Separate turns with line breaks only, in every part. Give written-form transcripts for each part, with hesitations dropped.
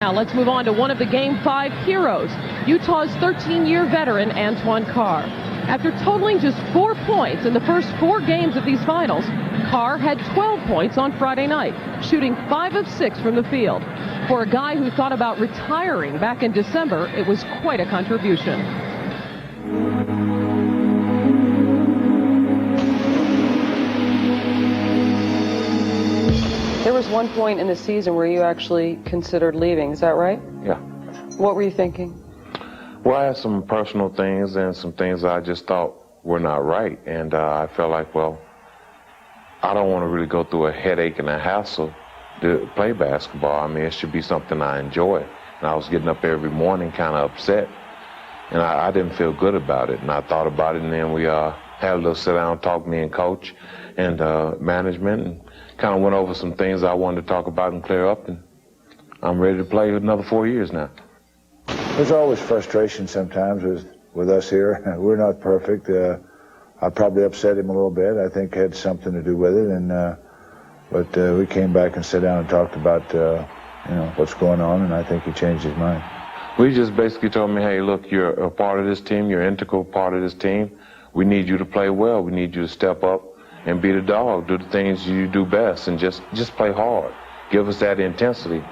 Now let's move on to one of the Game 5 heroes, Utah's 13-year veteran Antoine Carr. After totaling just 4 points in the first 4 games of these finals, Carr had 12 points on Friday night, shooting 5 of 6 from the field. For a guy who thought about retiring back in December, it was quite a contribution. There was one point in the season where you actually considered leaving, is that right?
Yeah.
What were you thinking?
Well, I had some personal things and some things I just thought were not right. And I felt like, well, I don't want to really go through a headache and a hassle to play basketball. I mean, it should be something I enjoy. And I was getting up every morning kind of upset. And I didn't feel good about it. And I thought about it, and then we had a little sit-down talk, me and coach and management, and kind of went over some things I wanted to talk about and clear up. And I'm ready to play another 4 years now.
There's always frustration sometimes with us here. We're not perfect. I probably upset him a little bit. I think it had something to do with it. But we came back and sat down and talked about what's going on, and I think he changed his mind.
We just basically told me, hey, look, you're a part of this team. You're an integral part of this team. We need you to play well. We need you to step up and be the dog. Do the things you do best, and just play hard. Give us that intensity.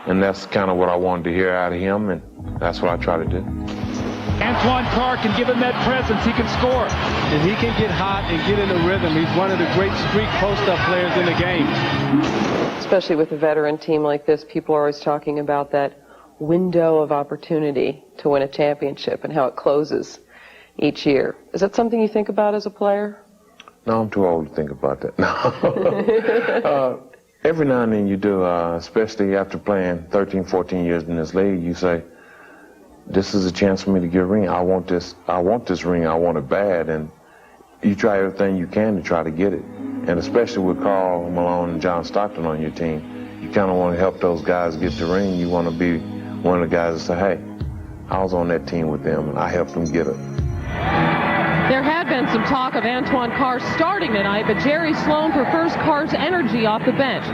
And that's kind of what I wanted to hear out of him, and that's what I try to do.
Antoine Carr can give him that presence. He can score.
And he can get hot and get in a rhythm. He's one of the great streak post-up players in the game.
Especially with a veteran team like this, people are always talking about that window of opportunity to win a championship and how it closes each year. Is that something you think about as a player?
No, I'm too old to think about that. No. Every now and then you do, especially after playing 13, 14 years in this league, you say, this is a chance for me to get a ring. I want this ring. I want it bad. And you try everything you can to try to get it. And especially with Karl Malone and John Stockton on your team, you kind of want to help those guys get the ring. You want to be one of the guys that say, hey, I was on that team with them and I helped them get it.
There had been some talk of Antoine Carr starting tonight, but Jerry Sloan prefers Carr's energy off the bench.